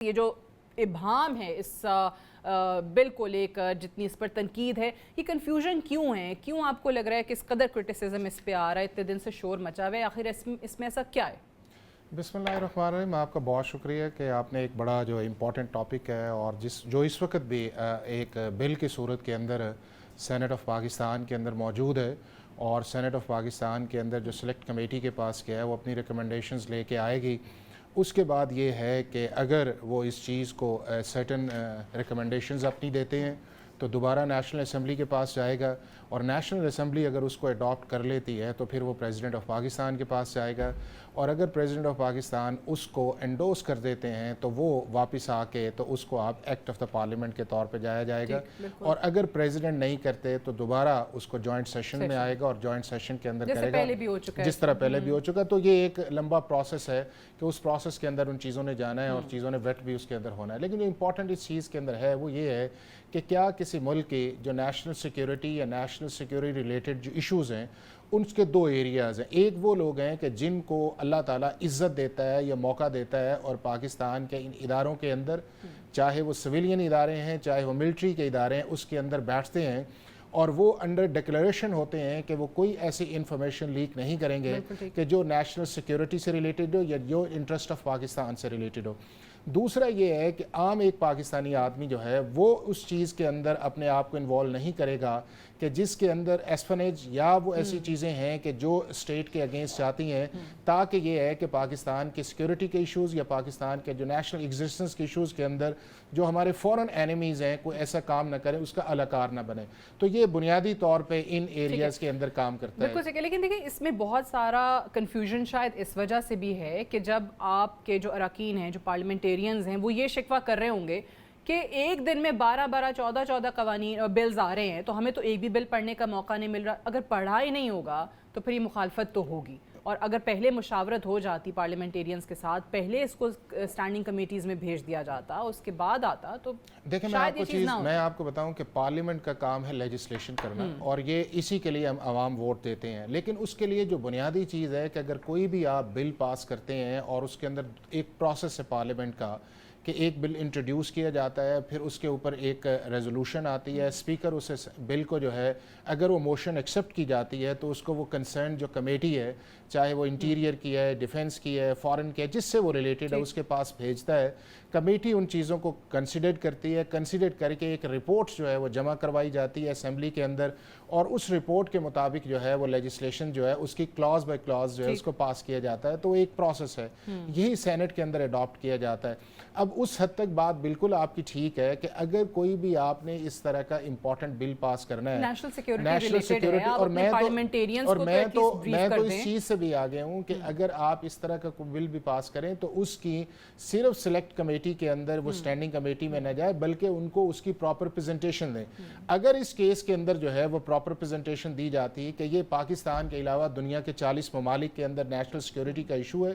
یہ جو ابہام ہے اس بل کو لے کر، جتنی اس پر تنقید ہے، یہ کنفیوژن کیوں ہے؟ کیوں آپ کو لگ رہا ہے کہ اس قدر کرٹیسزم اس پہ آ رہا ہے، اتنے دن سے شور مچا ہوا ہے؟ آخر اس میں ایسا کیا ہے؟ بسم اللہ الرحمن الرحیم. آپ کا بہت شکریہ کہ آپ نے ایک بڑا جو امپورٹنٹ ٹاپک ہے اور جو اس وقت بھی ایک بل کی صورت کے اندر سینٹ آف پاکستان کے اندر موجود ہے، اور سینٹ آف پاکستان کے اندر جو سلیکٹ کمیٹی کے پاس گیا ہے وہ اپنی ریکمنڈیشنز لے کے آئے گی. اس کے بعد یہ ہے کہ اگر وہ اس چیز کو سرٹن ریکمنڈیشنز اپنی دیتے ہیں تو دوبارہ نیشنل اسمبلی کے پاس جائے گا، اور نیشنل اسمبلی اگر اس کو اڈاپٹ کر لیتی ہے تو پھر وہ پریزیڈنٹ آف پاکستان کے پاس جائے گا، اور اگر پریزیڈنٹ آف پاکستان اس کو انڈوس کر دیتے ہیں تو وہ واپس آ کے تو اس کو آپ ایکٹ آف دا پارلیمنٹ کے طور پہ جایا جائے گا. اور اگر پریزیڈنٹ نہیں کرتے تو دوبارہ اس کو جوائنٹ سیشن میں آئے گا اور جوائنٹ سیشن کے اندر کرے گا، جس طرح پہلے بھی ہو چکا. تو یہ ایک لمبا پروسیس ہے کہ اس پروسیس کے اندر ان چیزوں نے جانا ہے اور چیزوں نے ویٹ بھی اس کے اندر ہونا ہے. لیکن جو امپورٹنٹ اس چیز کے اندر ہے وہ یہ ہے کہ کیا کسی ملک کی جو نیشنل سیکیورٹی یا نیشنل سیکیورٹی ریلیٹڈ جو ایشوز ہیں ان کے دو ایریاز ہیں. ایک وہ لوگ ہیں کہ جن کو اللہ تعالیٰ عزت دیتا ہے یا موقع دیتا ہے اور پاکستان کے ان اداروں کے اندر، چاہے وہ سویلین ادارے ہیں چاہے وہ ملٹری کے ادارے ہیں، اس کے اندر بیٹھتے ہیں اور وہ انڈر ڈکلیریشن ہوتے ہیں کہ وہ کوئی ایسی انفارمیشن لیک نہیں کریں گے کہ جو نیشنل سیکیورٹی سے ریلیٹڈ ہو یا جو انٹرسٹ آف پاکستان سے ریلیٹڈ ہو. دوسرا یہ ہے کہ عام ایک پاکستانی آدمی جو ہے وہ اس چیز کے اندر اپنے آپ کو انوالو نہیں کرے گا کہ جس کے اندر ایسپنیج یا وہ ایسی چیزیں ہیں کہ جو اسٹیٹ کے اگینسٹ جاتی ہیں، تاکہ یہ ہے کہ پاکستان کے سیکیورٹی کے ایشوز یا پاکستان کے جو نیشنل ایگزسٹنس کے ایشوز کے اندر جو ہمارے فورن اینیمیز ہیں کوئی ایسا کام نہ کرے، اس کا الاکار نہ بنے. تو یہ بنیادی طور پہ ان ایریاز کے اندر کام کرتا ہے. بالکل. لیکن دیکھیں اس میں بہت سارا کنفیوژن شاید اس وجہ سے بھی ہے کہ جب آپ کے جو اراکین ہیں، جو پارلیمنٹیرینز ہیں، وہ یہ شکوہ کر رہے ہوں گے کہ ایک دن میں 12 14 قوانین بلز آ رہے ہیں تو ہمیں تو ایک بھی بل پڑھنے کا موقع نہیں مل رہا. اگر پڑھا ہی نہیں ہوگا تو پھر یہ مخالفت تو ہوگی، اور اگر پہلے مشاورت ہو جاتی پارلیمنٹیرینز کے ساتھ، پہلے اس کو اسٹینڈنگ کمیٹیز میں بھیج دیا جاتا، اس کے بعد آتا تو دیکھیں میں آپ کو بتاؤں کہ پارلیمنٹ کا کام ہے لیجسلیشن کرنا، اور یہ اسی کے لیے ہم عوام ووٹ دیتے ہیں. لیکن اس کے لیے جو بنیادی چیز ہے کہ اگر کوئی بھی آپ بل پاس کرتے ہیں اور اس کے اندر ایک پروسیس ہے پارلیمنٹ کا کہ ایک بل انٹروڈیوس کیا جاتا ہے، پھر اس کے اوپر ایک ریزولوشن آتی ہے، اسپیکر اس بل کو جو ہے اگر وہ موشن ایکسیپٹ کی جاتی ہے تو اس کو وہ کنسرن جو کمیٹی ہے، چاہے وہ انٹیریئر کی ہے، ڈیفنس کی ہے، فارن کی ہے، جس سے وہ ریلیٹڈ ہے، اس کے پاس بھیجتا ہے. کمیٹی ان چیزوں کو کنسیڈر کرتی ہے، کنسیڈر کر کے ایک رپورٹ جو ہے وہ جمع کروائی جاتی ہے اسمبلی کے اندر، اور اس رپورٹ کے مطابق جو ہے وہ لیجسلیشن جو ہے اس کی کلاز بائی کلاز جو ہے اس کو پاس کیا جاتا ہے. تو ایک پروسیس ہے، یہی سینٹ کے اندر اڈاپٹ کیا جاتا ہے. اب اس حد تک بات بالکل آپ کی ٹھیک ہے کہ اگر کوئی بھی آپ نے اس طرح کا امپورٹنٹ بل پاس کرنا ہے نیشنل سیکیورٹی، اور میں تو اس چیز سے بھی آگے ہوں کہ اگر آپ اس طرح کا کوئی بل بھی پاس کریں تو اس کی صرف سلیکٹ کمیٹی کے اندر وہ اسٹینڈنگ کمیٹی میں نہ جائے، بلکہ ان کو اس کی پراپر پریزنٹیشن دیں. اگر اس کیس کے اندر جو ہے وہ پراپر پریزنٹیشن دی جاتی ہے کہ یہ پاکستان کے علاوہ دنیا کے 40 ممالک کے اندر نیشنل سیکیورٹی کا ایشو ہے،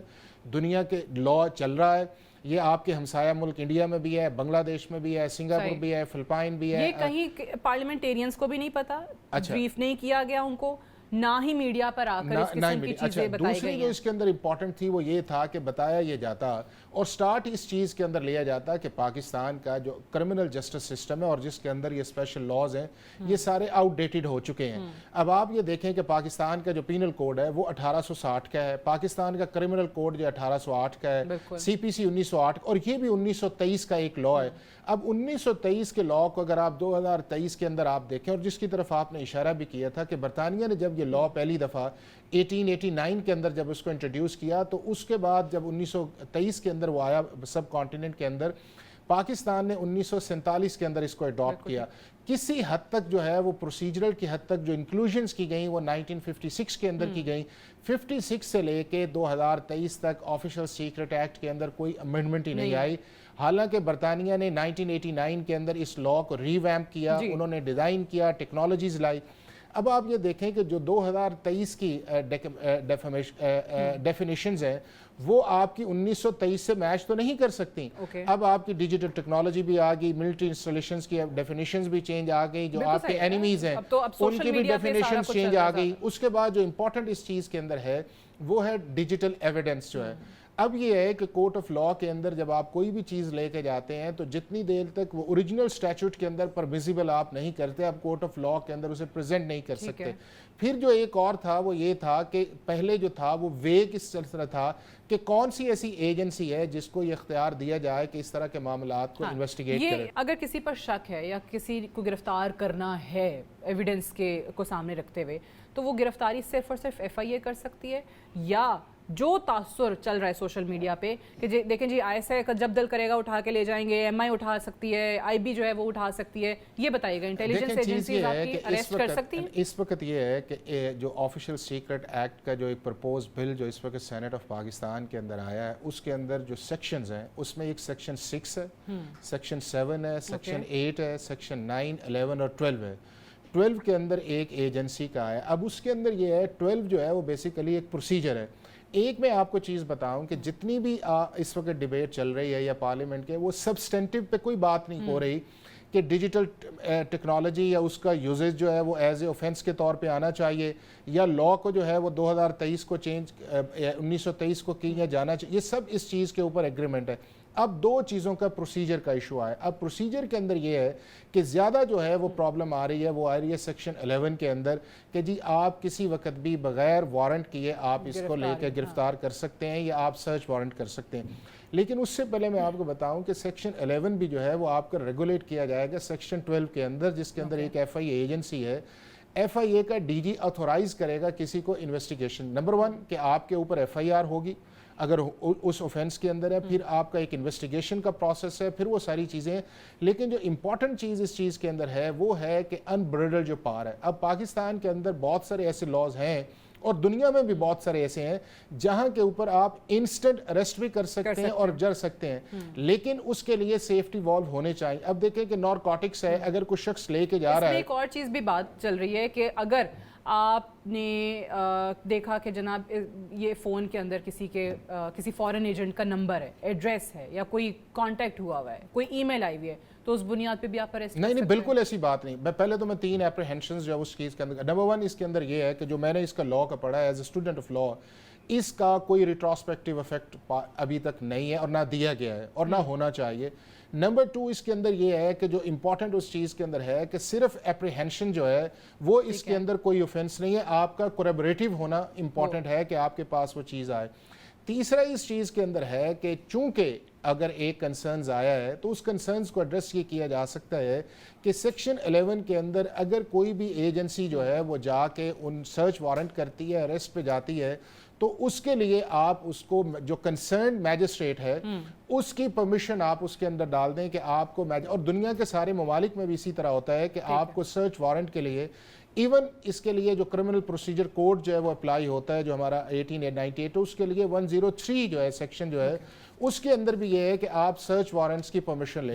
دنیا کے لا چل رہا ہے، یہ آپ کے ہمسایہ ملک انڈیا میں بھی ہے، بنگلہ دیش میں بھی ہے، سنگاپور بھی ہے، فلپائن بھی ہے، یہ کہیں پارلیمنٹیرینز کو بھی نہیں پتا، بریف نہیں کیا گیا ان کو، نہ ہی میڈیا پر آ کر اس قسم کی چیزیں بتائی گئی. دوسری جو اس کے اندر امپورٹنٹ تھی وہ یہ تھا کہ بتایا یہ جاتا اور سٹارٹ اس چیز کے اندر لیا جاتا کہ پاکستان کا جو کرمنل جسٹس سسٹم ہے اور جس کے اندر یہ اسپیشل لاز ہیں یہ سارے آؤٹ ڈیٹڈ ہو چکے ہیں. اب آپ یہ دیکھیں کہ پاکستان کا جو پینل کوڈ ہے وہ 1860 کا ہے، پاکستان کا کرمنل کوڈ جو 1808 کا ہے، سی پی سی 1908، اور یہ بھی 1923 کا ایک لا ہے. اب 1923 کے لا کو اگر آپ 2023 کے اندر آپ دیکھیں، اور جس کی طرف آپ نے اشارہ بھی کیا تھا کہ برطانیہ نے جب یہ لا پہلی دفعہ 1889 کے اندر جب اس کو انٹروڈیوس کیا تو اس کے بعد جب 1923 کے اندر وہ آیا سب کانٹیننٹ کے اندر، پاکستان نے 1947 کے اندر اس کو اڈاپٹ کیا. کسی حد تک جو ہے وہ پروسیجرل کی حد تک جو انکلوژنز کی گئیں وہ 1956 کے اندر کی گئیں. 56 سے لے کے 2023 تک آفیشل سیکرٹ ایکٹ کے اندر کوئی امینڈمنٹ ہی نہیں آئی، حالانکہ برطانیہ نے 1989 کے اندر اس لا کو ری ویمپ کیا، انہوں نے ڈیزائن کیا، ٹیکنالوجیز لائی. اب آپ یہ دیکھیں کہ جو 2023 کی ڈیفینیشنز ہیں وہ آپ کی 1923 سے میچ تو نہیں کر سکتی. اب آپ کی ڈیجیٹل ٹیکنالوجی بھی آ گئی، ملٹری انسٹالیشنز کی ڈیفینیشنز بھی چینج آ گئی، جو آپ کے اینیمیز ہیں ان کی بھی ڈیفینیشنز چینج آ گئی. اس کے بعد جو امپورٹنٹ اس چیز کے اندر ہے وہ ہے ڈیجیٹل ایویڈنس جو ہے. اب یہ ہے کہ کورٹ آف لاء کے اندر جب آپ کوئی بھی چیز لے کے جاتے ہیں تو جتنی دیر تک وہ اوریجنل اسٹیچوٹ کے اندر پرمیسیبل آپ نہیں کرتے، آپ کورٹ آف لاء کے اندر اسے پریزنٹ نہیں کر سکتے۔ پھر جو ایک اور تھا وہ یہ تھا کہ پہلے جو تھا وہ ویگ اس طرح تھا کہ کون سی ایسی ایجنسی ہے جس کو یہ اختیار دیا جائے کہ اس طرح کے معاملات کو انویسٹیگیٹ کرے۔ اگر کسی پر شک ہے یا کسی کو گرفتار کرنا ہے ایویڈنس کو سامنے رکھتے ہوئے، تو وہ گرفتاری صرف اور صرف ایف آئی اے کر سکتی ہے، یا جو تاثر چل رہا ہے سوشل میڈیا پہ کہ دیکھیں جی آئی ایس آئی کا جب دل کرے گا اٹھا کے لے جائیں گے، ایم آئی اٹھا سکتی ہے، آئی بی جو ہے وہ اٹھا سکتی ہے، یہ بتائیے گا انٹیلیجنس ایجنسیز آپ کی اریسٹ کر سکتی ہیں؟ اس وقت یہ ہے کہ جو آفیشیل سیکرٹ ایکٹ کا جو ایک پرپوز بل جو اس وقت سینٹ آف پاکستان کے اندر آیا ہے، اس کے اندر جو سیکشنز ہیں اس میں ایک سیکشن 6 ہے، سیکشن 7 ہے، سیکشن 8 ہے، سیکشن 9، 11 اور 12 ہے۔ 12 کے اندر ایک ایجنسی کا ہے۔ اب اس کے اندر یہ ہے 12 جو ہے وہ بیسیکلی ایک پروسیجر ہے۔ ایک میں آپ کو چیز بتاؤں کہ جتنی بھی اس وقت ڈیبیٹ چل رہی ہے یا پارلیمنٹ کے، وہ سبسٹینٹیو پہ کوئی بات نہیں ہو رہی کہ ڈیجیٹل ٹیکنالوجی یا اس کا یوزیج جو ہے وہ ایز اے اوفینس کے طور پہ آنا چاہیے، یا لاء کو جو ہے وہ 2023 کو چینج 1923 کو کیا جانا چاہیے۔ یہ سب اس چیز کے اوپر ایگریمنٹ ہے۔ اب دو چیزوں کا پروسیجر کا ایشو آیا۔ اب پروسیجر کے اندر یہ ہے کہ زیادہ جو ہے وہ پرابلم آ رہی ہے، وہ آ رہی ہے سیکشن 11 کے اندر کہ جی آپ کسی وقت بھی بغیر وارنٹ کیے آپ اس کو لے کے گرفتار کر سکتے ہیں یا آپ سرچ وارنٹ کر سکتے ہیں۔ لیکن اس سے پہلے میں آپ کو بتاؤں کہ سیکشن 11 بھی جو ہے وہ آپ کا ریگولیٹ کیا جائے گا سیکشن 12 کے اندر، جس کے اندر ایک ایف آئی اے ایجنسی ہے۔ ایف آئی اے کا ڈی جی آتھورائز کرے گا کسی کو انویسٹیگیشن، نمبر 1 کہ آپ کے اوپر ایف آئی آر ہوگی اگر اس اوفینس کے اندر ہے، پھر آپ کا ایک انویسٹیگیشن کا پروسیس ہے، پھر وہ ساری چیزیں ہیں۔ لیکن جو امپورٹنٹ چیز اس چیز کے اندر ہے وہ ہے کہ انبریڈل جو پار ہے۔ اب پاکستان کے اندر بہت سارے ایسے لاز ہیں اور دنیا میں بھی بہت سارے ایسے ہیں جہاں کے اوپر آپ انسٹنٹ اریسٹ بھی کر سکتے ہیں اور جر سکتے ہیں، لیکن اس کے لیے سیفٹی والو ہونے چاہیے۔ اب دیکھیں کہ نارکوٹکس ہے، اگر کوئی شخص لے کے جا رہا ہے۔ ایک اور چیز بھی بات چل رہی ہے کہ اگر آپ نے دیکھا کہ جناب یہ فون کے اندر کسی فورن ایجنٹ کا نمبر ہے، ایڈریس ہے، یا کوئی کانٹیکٹ ہوا ہے، کوئی ای میل آئی ہوئی ہے، تو اس بنیاد پہ بھی آپ اریسٹ کر سکتے ہیں؟ نہیں، بالکل ایسی بات نہیں۔ پہلے تو میں 3 اپریہنشنز جو اس چیز کے اندر، نمبر 1 اس کے اندر یہ ہے کہ جو میں نے اس کا لاء کا پڑھا ہے as a student of law, اس کا کوئی ریٹروسپیکٹیو افیکٹ ابھی تک نہیں ہے اور نہ دیا گیا ہے اور نہ ہونا چاہیے۔ نمبر 2 اس کے اندر یہ ہے کہ جو امپورٹنٹ اس چیز کے اندر ہے کہ صرف اپریہنشن جو ہے وہ اس کے اندر کوئی اوفینس نہیں ہے، آپ کا کوریبریٹیو ہونا امپورٹنٹ ہے کہ آپ کے پاس وہ چیز آئے۔ تیسرا اس چیز کے اندر ہے کہ چونکہ اگر ایک کنسرنز آیا ہے تو اس کنسرنز کو ایڈریس یہ کیا جا سکتا ہے کہ سیکشن 11 کے اندر اگر کوئی بھی ایجنسی جو ہے وہ جا کے ان سرچ وارنٹ کرتی ہے، اریسٹ پہ جاتی ہے، تو اس کے لیے آپ اس کو جو کنسرنڈ میجسٹریٹ ہے اس کی پرمیشن آپ اس کے اندر ڈال دیں کہ آپ کو، اور دنیا کے سارے ممالک میں بھی اسی طرح ہوتا ہے کہ آپ کو سرچ وارنٹ کے لیے ایون اس کے لیے جو کرمنل پروسیجر کوڈ جو ہے وہ اپلائی ہوتا ہے جو ہمارا 1898، اس کے لیے 103 جو ہے سیکشن جو ہے اس کے اندر بھی یہ ہے کہ آپ سرچ وارنٹس کی پرمیشن لے لیں۔